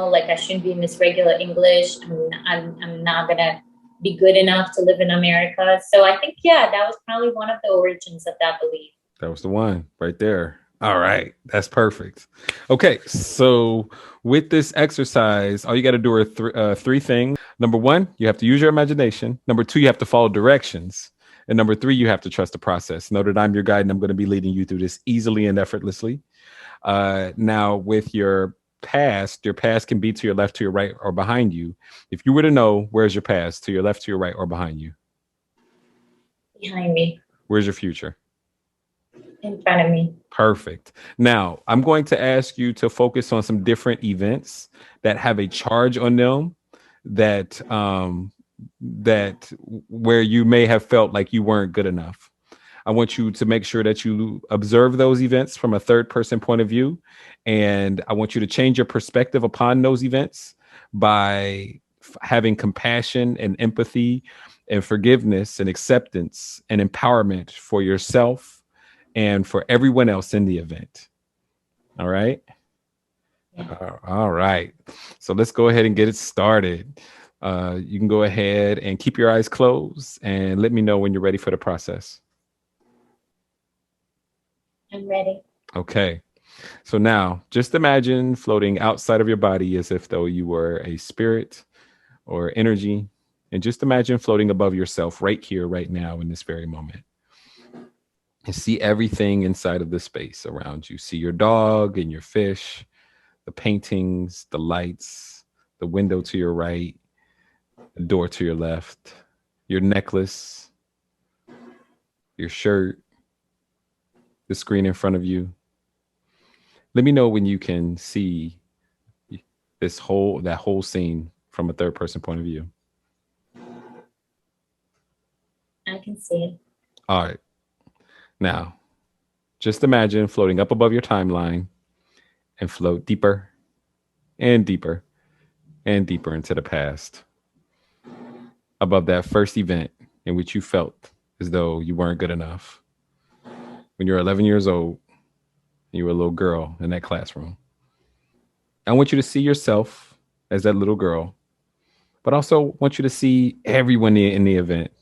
like, I shouldn't be in this regular English. I'm not gonna be good enough to live in America. So I think, that was probably one of the origins of that belief. That was the one right there. All right. That's perfect. Okay. So with this exercise, all you got to do are three things. Number one, you have to use your imagination. Number two, you have to follow directions. And number three, you have to trust the process. Know that I'm your guide, and I'm going to be leading you through this easily and effortlessly. Now, with your past can be to your left, to your right, or behind you. If you were to know, where's your past? To your left, to your right, or behind you? Behind me. Where's your future? In front of me. Perfect. Now, I'm going to ask you to focus on some different events that have a charge on them, that where you may have felt like you weren't good enough. I want you to make sure that you observe those events from a third person point of view. And I want you to change your perspective upon those events by having compassion and empathy and forgiveness and acceptance and empowerment for yourself and for everyone else in the event. All right. Yeah. All right. So let's go ahead and get it started. You can go ahead and keep your eyes closed and let me know when you're ready for the process. I'm ready. Okay. So now just imagine floating outside of your body as if though you were a spirit or energy, and just imagine floating above yourself right here, right now, in this very moment. and see everything inside of the space around you. See your dog and your fish, the paintings, the lights, the window to your right, the door to your left, your necklace, your shirt, the screen in front of you. Let me know when you can see that whole scene from a third person point of view. I can see it. All right. Now, just imagine floating up above your timeline and float deeper and deeper and deeper into the past, above that first event in which you felt as though you weren't good enough. When you were 11 years old, you were a little girl in that classroom. I want you to see yourself as that little girl, but also want you to see everyone in the event,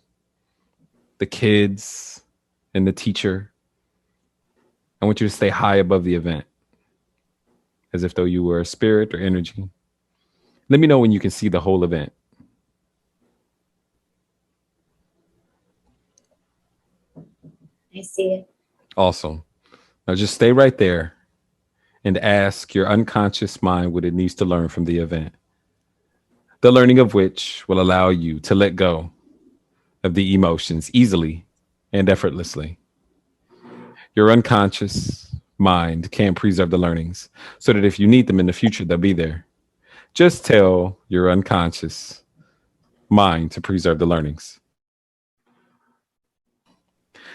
the kids and the teacher. I want you to stay high above the event, as if though you were a spirit or energy. Let me know when you can see the whole event. I see it. Awesome. Now just stay right there and ask your unconscious mind what it needs to learn from the event. The learning of which will allow you to let go of the emotions easily and effortlessly. Your unconscious mind can preserve the learnings so that if you need them in the future, they'll be there. Just tell your unconscious mind to preserve the learnings.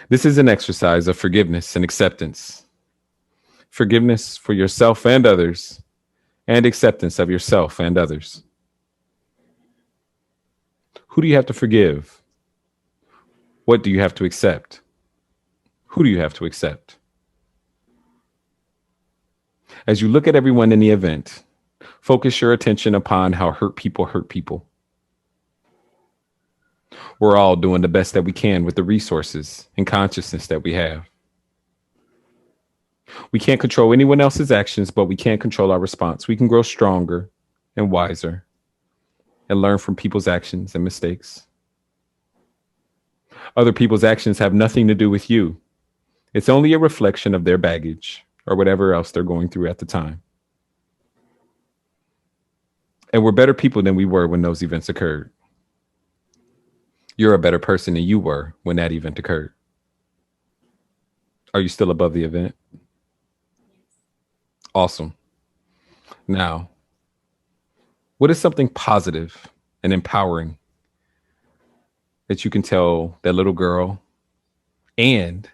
This is an exercise of forgiveness and acceptance. Forgiveness for yourself and others, and acceptance of yourself and others. Who do you have to forgive? What do you have to accept? Who do you have to accept? As you look at everyone in the event, focus your attention upon how hurt people hurt people. We're all doing the best that we can with the resources and consciousness that we have. We can't control anyone else's actions, but we can control our response. We can grow stronger and wiser and learn from people's actions and mistakes. Other people's actions have nothing to do with you. It's only a reflection of their baggage or whatever else they're going through at the time. And we're better people than we were when those events occurred. You're a better person than you were when that event occurred. Are you still above the event? Awesome. Now, what is something positive and empowering that you can tell that little girl and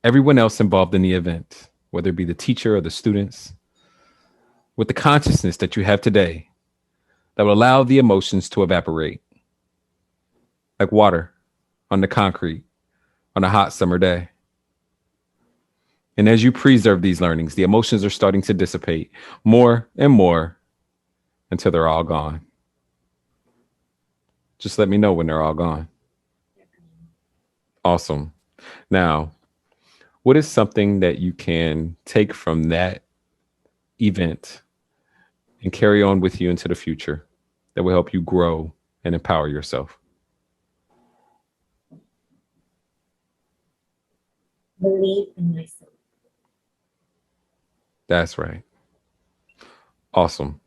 everyone else involved in the event, whether it be the teacher or the students, with the consciousness that you have today that will allow the emotions to evaporate like water on the concrete on a hot summer day? And as you preserve these learnings, the emotions are starting to dissipate more and more until they're all gone. Just let me know when they're all gone. Awesome. Now, what is something that you can take from that event and carry on with you into the future that will help you grow and empower yourself? Believe in myself. That's right. Awesome.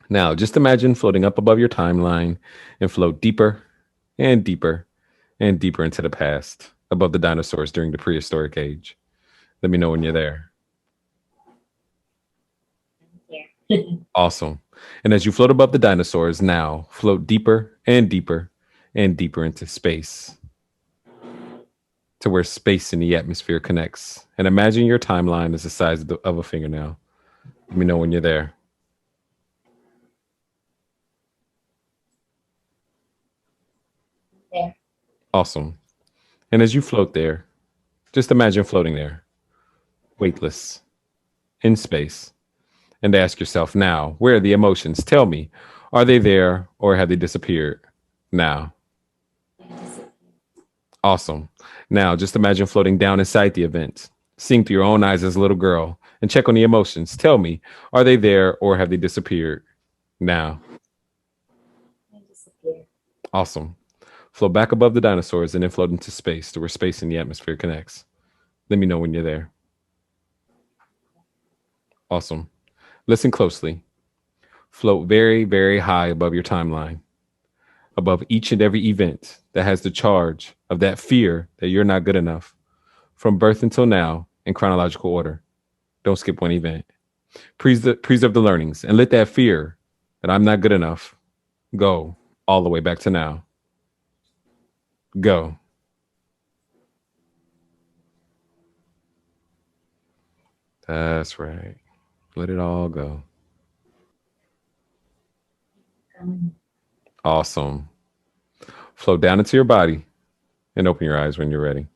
Now, just imagine floating up above your timeline and float deeper and deeper and deeper into the past, above the dinosaurs during the prehistoric age. Let me know when you're there. Yeah. Awesome. And as you float above the dinosaurs, now float deeper and deeper and deeper into space, to where space and the atmosphere connects. And imagine your timeline is the size of a fingernail. Let me know when you're there. There. Awesome. And as you float there, just imagine floating there, weightless, in space, and ask yourself now, where are the emotions? Tell me, are they there or have they disappeared now? Awesome. Now, just imagine floating down inside the event, seeing through your own eyes as a little girl, and check on the emotions. Tell me, are they there or have they disappeared now? Awesome. Float back above the dinosaurs and then float into space to where space and the atmosphere connects. Let me know when you're there. Awesome. Listen closely. Float very, very high above your timeline, above each and every event that has the charge of that fear that you're not good enough, from birth until now in chronological order. Don't skip one event. Preserve the learnings and let that fear that I'm not good enough go all the way back to now. Go. That's right. Let it all go. Awesome. Float down into your body and open your eyes when you're ready.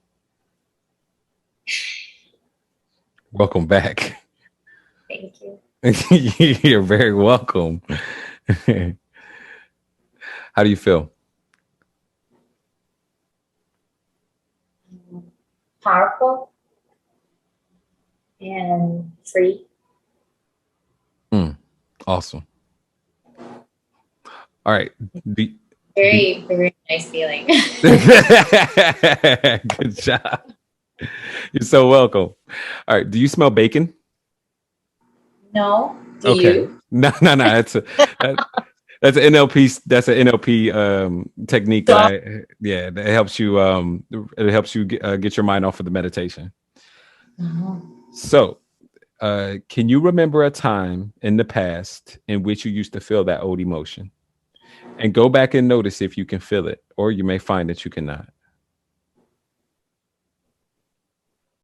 Welcome back. Thank you. You're very welcome. How do you feel? Powerful and free. Awesome. All right. Very, very nice feeling. Good job. You're so welcome. All right. Do you smell bacon? No. Do you? No. That's an NLP. That's an NLP technique. That helps you. It helps you get your mind off of the meditation. So, can you remember a time in the past in which you used to feel that old emotion? And go back and notice if you can feel it, or you may find that you cannot.